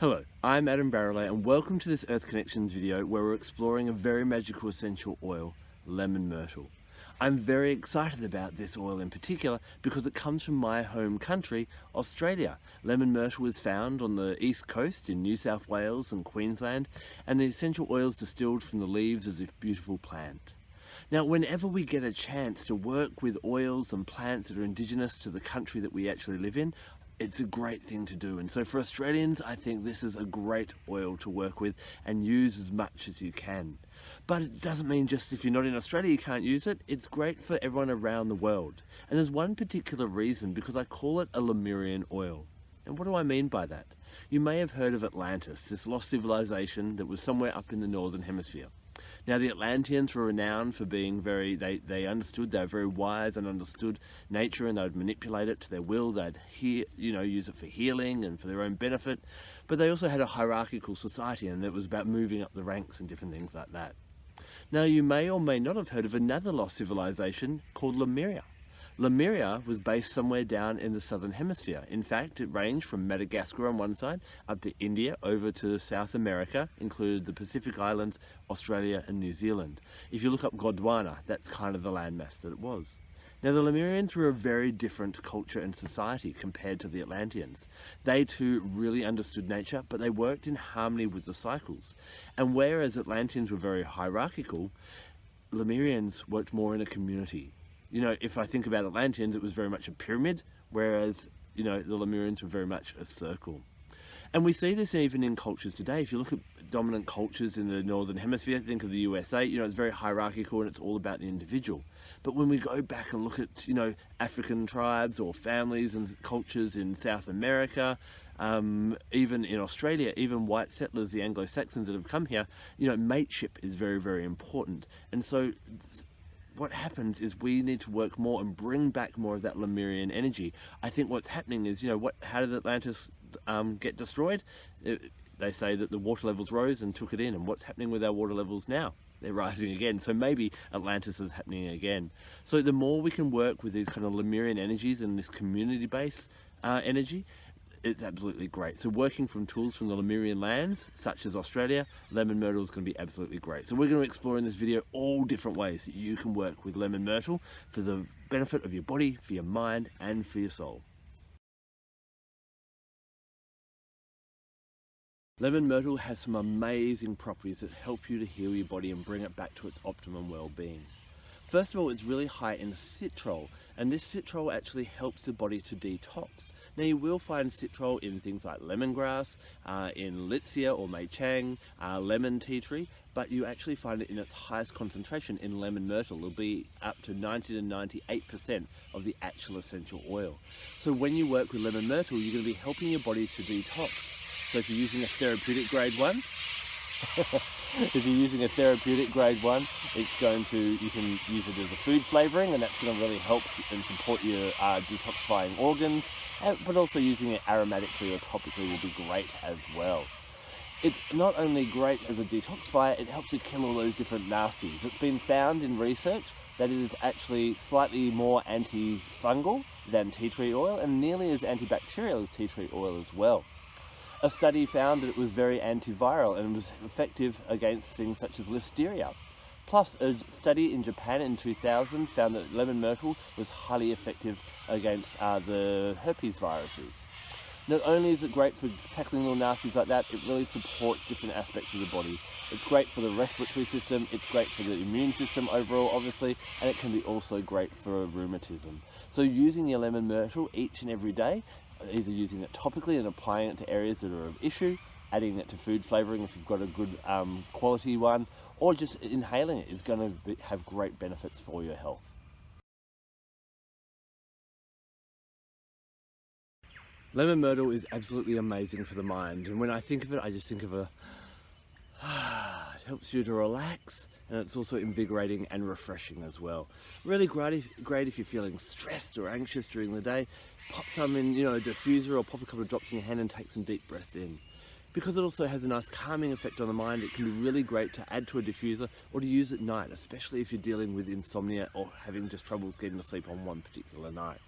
Hello, I'm Barralet and welcome to this Earth Connections video where we're exploring a very magical essential oil, lemon myrtle. I'm very excited about this oil in particular because it comes from my home country, Australia. Lemon myrtle is found on the east coast in New South Wales and Queensland, and the essential oil is distilled from the leaves of this beautiful plant. Now, whenever we get a chance to work with oils and plants that are indigenous to the country that we actually live in, it's a great thing to do. And so for Australians, I think this is a great oil to work with and use as much as you can. But it doesn't mean just if you're not in Australia you can't use it. It's great for everyone around the world. And there's one particular reason, because I call it a Lemurian oil. And what do I mean by that? You may have heard of Atlantis, this lost civilization that was somewhere up in the northern hemisphere. Now, the Atlanteans were renowned for being they understood, they were very wise and understood nature, and they would manipulate it to their will. They'd use it for healing and for their own benefit. But they also had a hierarchical society, and it was about moving up the ranks and different things like that. Now, you may or may not have heard of another lost civilization called Lemuria. Lemuria was based somewhere down in the southern hemisphere. In fact, it ranged from Madagascar on one side up to India, over to South America, included the Pacific Islands, Australia and New Zealand. If you look up Gondwana, that's kind of the landmass that it was. Now, the Lemurians were a very different culture and society compared to the Atlanteans. They too really understood nature, but they worked in harmony with the cycles. And whereas Atlanteans were very hierarchical, Lemurians worked more in a community. You know, if I think about Atlanteans, it was very much a pyramid, whereas, the Lemurians were very much a circle. And we see this even in cultures today. If you look at dominant cultures in the Northern Hemisphere, think of the USA, it's very hierarchical and it's all about the individual. But when we go back and look at, African tribes or families and cultures in South America, even in Australia, even white settlers, the Anglo-Saxons that have come here, mateship is very, very important. And so what happens is we need to work more and bring back more of that Lemurian energy. I think what's happening is, how did Atlantis get destroyed? They say that the water levels rose and took it in. And what's happening with our water levels now? They're rising again. So maybe Atlantis is happening again. So the more we can work with these kind of Lemurian energies and this community-based energy, it's absolutely great. So working from tools from the Lemurian lands, such as Australia, lemon myrtle is going to be absolutely great. So we're going to explore in this video all different ways that you can work with lemon myrtle for the benefit of your body, for your mind, and for your soul. Lemon myrtle has some amazing properties that help you to heal your body and bring it back to its optimum well-being. First of all, it's really high in citrol, and this citrol actually helps the body to detox. Now, you will find citrol in things like lemongrass, in Litsea or Mei Chang, lemon tea tree, but you actually find it in its highest concentration in lemon myrtle. It'll be up to 90 to 98% of the actual essential oil. So when you work with lemon myrtle, you're going to be helping your body to detox. So if you're using a therapeutic grade one, if you're using a therapeutic grade one, you can use it as a food flavouring, and that's going to really help and support your detoxifying organs, but also using it aromatically or topically will be great as well. It's not only great as a detoxifier, it helps to kill all those different nasties. It's been found in research that it is actually slightly more antifungal than tea tree oil and nearly as antibacterial as tea tree oil as well. A study found that it was very antiviral and was effective against things such as listeria. Plus, a study in Japan in 2000 found that lemon myrtle was highly effective against the herpes viruses. Not only is it great for tackling little nasties like that, it really supports different aspects of the body. It's great for the respiratory system, it's great for the immune system overall, obviously, and it can be also great for rheumatism. So using your lemon myrtle each and every day, either using it topically and applying it to areas that are of issue, adding it to food flavouring if you've got a good quality one, or just inhaling it is going to have great benefits for your health. Lemon myrtle is absolutely amazing for the mind, and when I think of it, I just think of it helps you to relax, and it's also invigorating and refreshing as well. Really great if you're feeling stressed or anxious during the day. Pop some in, a diffuser, or pop a couple of drops in your hand and take some deep breaths in. Because it also has a nice calming effect on the mind, it can be really great to add to a diffuser or to use at night, especially if you're dealing with insomnia or having just trouble getting to sleep on one particular night.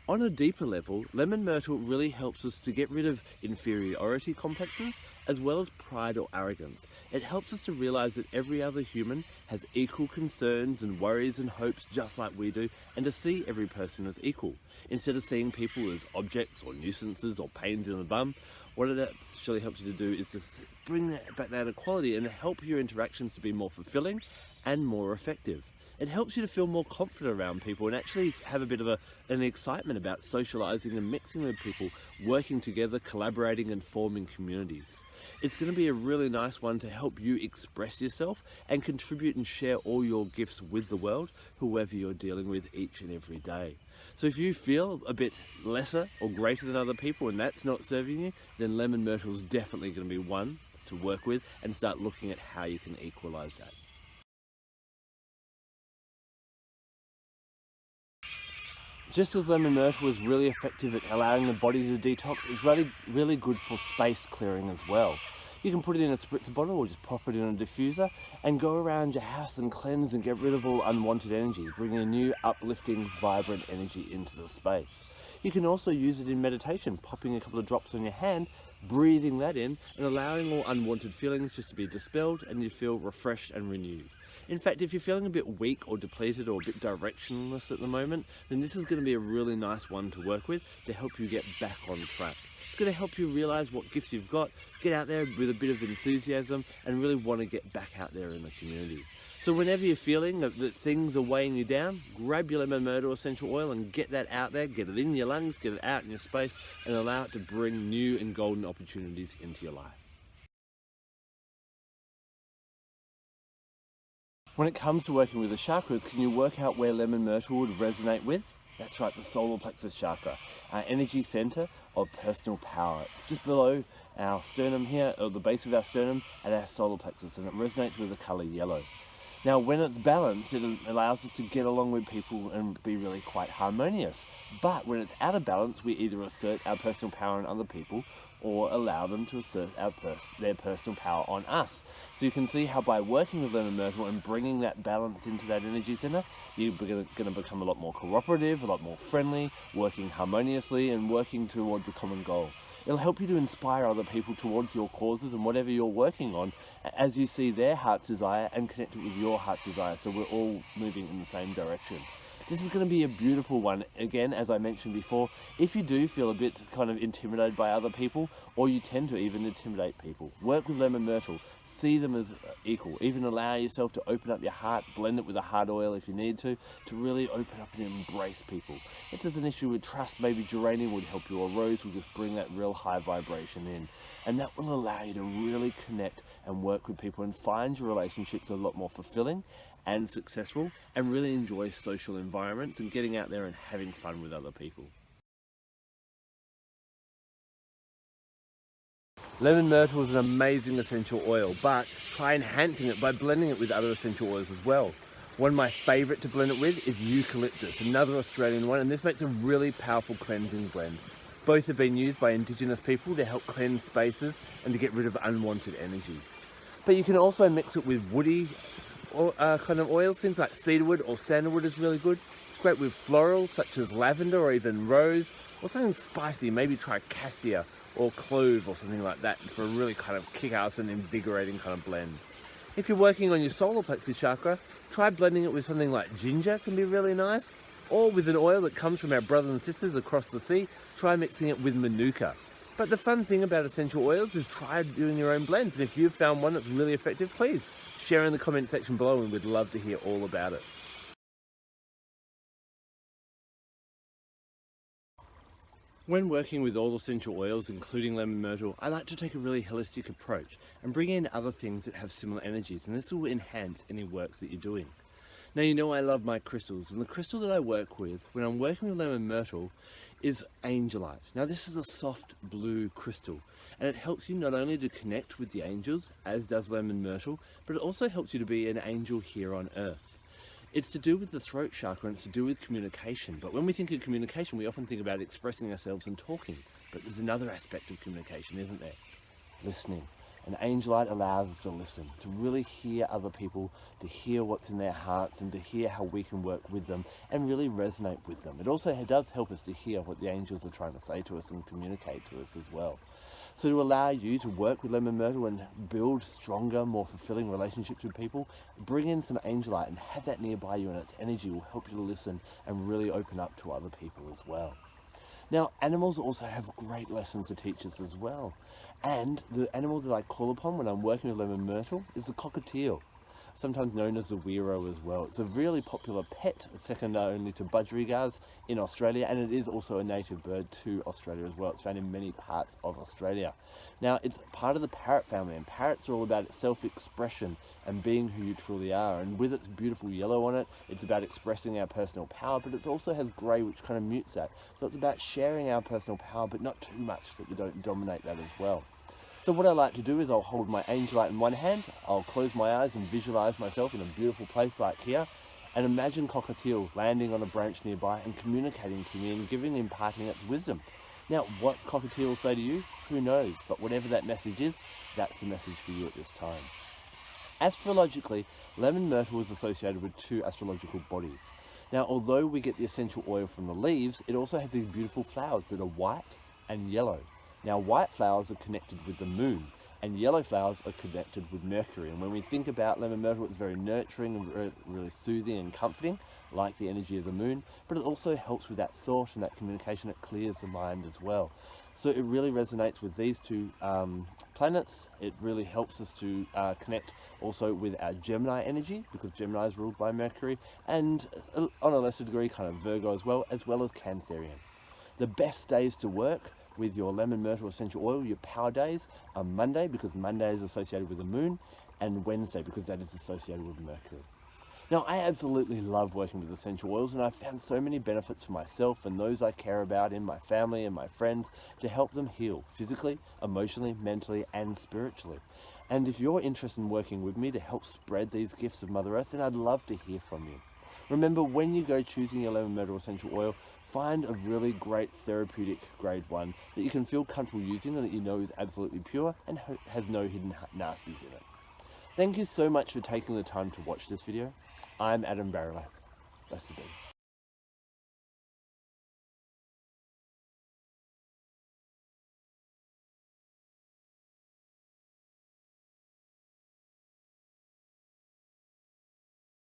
On a deeper level, lemon myrtle really helps us to get rid of inferiority complexes as well as pride or arrogance. It helps us to realize that every other human has equal concerns and worries and hopes just like we do, and to see every person as equal. Instead of seeing people as objects or nuisances or pains in the bum, what it actually helps you to do is to bring back that equality and help your interactions to be more fulfilling and more effective. It helps you to feel more confident around people and actually have a bit of an excitement about socializing and mixing with people, working together, collaborating and forming communities. It's going to be a really nice one to help you express yourself and contribute and share all your gifts with the world, whoever you're dealing with each and every day. So if you feel a bit lesser or greater than other people and that's not serving you, then lemon myrtle is definitely going to be one to work with and start looking at how you can equalize that. Just as lemon myrtle is really effective at allowing the body to detox, it's really good for space clearing as well. You can put it in a spritzer bottle or just pop it in a diffuser and go around your house and cleanse and get rid of all unwanted energies, bringing a new, uplifting, vibrant energy into the space. You can also use it in meditation, popping a couple of drops on your hand, breathing that in and allowing all unwanted feelings just to be dispelled, and you feel refreshed and renewed. In fact, if you're feeling a bit weak or depleted or a bit directionless at the moment, then this is going to be a really nice one to work with to help you get back on track. It's going to help you realize what gifts you've got, get out there with a bit of enthusiasm and really want to get back out there in the community. So whenever you're feeling that things are weighing you down, grab your lemon myrtle essential oil and get that out there, get it in your lungs, get it out in your space and allow it to bring new and golden opportunities into your life. When it comes to working with the chakras, can you work out where lemon myrtle would resonate with? That's right, the solar plexus chakra, our energy center of personal power. It's just below our sternum here, or the base of our sternum, at our solar plexus, and it resonates with the color yellow. Now, when it's balanced, it allows us to get along with people and be really quite harmonious. But when it's out of balance, we either assert our personal power on other people or allow them to assert their personal power on us. So you can see how by working with lemon myrtle and bringing that balance into that energy center, you're going to become a lot more cooperative, a lot more friendly, working harmoniously and working towards a common goal. It'll help you to inspire other people towards your causes and whatever you're working on as you see their heart's desire and connect it with your heart's desire, so we're all moving in the same direction. This is going to be a beautiful one. Again, as I mentioned before, if you do feel a bit kind of intimidated by other people, or you tend to even intimidate people, work with lemon myrtle. See them as equal. Even allow yourself to open up your heart, blend it with a heart oil if you need to really open up and embrace people. If there's an issue with trust, maybe geranium would help you, or rose will just bring that real high vibration in. And that will allow you to really connect and work with people and find your relationships a lot more fulfilling and successful, and really enjoy social environments and getting out there and having fun with other people. Lemon myrtle is an amazing essential oil, but try enhancing it by blending it with other essential oils as well. One of my favourite to blend it with is eucalyptus, another Australian one, and this makes a really powerful cleansing blend. Both have been used by Indigenous people to help cleanse spaces and to get rid of unwanted energies. But you can also mix it with woody kind of oils, things like cedarwood or sandalwood is really good. It's great with florals such as lavender or even rose, or something spicy, maybe try cassia or clove or something like that for a really kind of kick-ass and invigorating kind of blend. If you're working on your solar plexus chakra, try blending it with something like ginger, can be really nice, or with an oil that comes from our brothers and sisters across the sea, try mixing it with manuka. But the fun thing about essential oils is try doing your own blends, and if you've found one that's really effective, please share in the comment section below and we'd love to hear all about it. When working with all essential oils, including lemon myrtle, I like to take a really holistic approach and bring in other things that have similar energies, and this will enhance any work that you're doing. Now, you know I love my crystals, and the crystal that I work with when I'm working with lemon myrtle is angelite. Now, this is a soft blue crystal, and it helps you not only to connect with the angels, as does lemon myrtle, but it also helps you to be an angel here on earth. It's to do with the throat chakra, and it's to do with communication. But when we think of communication, we often think about expressing ourselves and talking. But there's another aspect of communication, isn't there? Listening. And angelite allows us to listen, to really hear other people, to hear what's in their hearts, and to hear how we can work with them and really resonate with them. It also does help us to hear what the angels are trying to say to us and communicate to us as well. So to allow you to work with lemon myrtle and build stronger, more fulfilling relationships with people, bring in some angelite and have that nearby you, and its energy will help you to listen and really open up to other people as well. Now, animals also have great lessons to teach us as well. And the animal that I call upon when I'm working with lemon myrtle is the cockatiel, sometimes known as the wero as well. It's a really popular pet, second only to budgerigars in Australia, and it is also a native bird to Australia as well. It's found in many parts of Australia. Now, it's part of the parrot family, and parrots are all about self-expression and being who you truly are. And with its beautiful yellow on it, it's about expressing our personal power, but it also has grey, which kind of mutes that. So it's about sharing our personal power, but not too much that we don't dominate that as well. So what I like to do is I'll hold my angelite in one hand, I'll close my eyes and visualize myself in a beautiful place like here, and imagine cockatiel landing on a branch nearby and communicating to me and imparting its wisdom. Now, what cockatiel will say to you, who knows? But whatever that message is, that's the message for you at this time. Astrologically, lemon myrtle is associated with 2 astrological bodies. Now, although we get the essential oil from the leaves, it also has these beautiful flowers that are white and yellow. Now, white flowers are connected with the moon, and yellow flowers are connected with Mercury. And when we think about lemon myrtle, it's very nurturing and really soothing and comforting, like the energy of the moon, but it also helps with that thought and that communication. It clears the mind as well. So it really resonates with these 2 planets. It really helps us to connect also with our Gemini energy, because Gemini is ruled by Mercury, and on a lesser degree, kind of Virgo as well as Cancerians. The best days to work with your lemon myrtle essential oil, your power days, are Monday, because Monday is associated with the moon, and Wednesday, because that is associated with Mercury. Now, I absolutely love working with essential oils, and I've found so many benefits for myself and those I care about in my family and my friends to help them heal physically, emotionally, mentally, and spiritually. And if you're interested in working with me to help spread these gifts of Mother Earth, then I'd love to hear from you. Remember, when you go choosing your lemon myrtle essential oil, find a really great therapeutic grade 1 that you can feel comfortable using and that you know is absolutely pure and has no hidden nasties in it. Thank you so much for taking the time to watch this video. I'm Adam Barralet. Blessed be.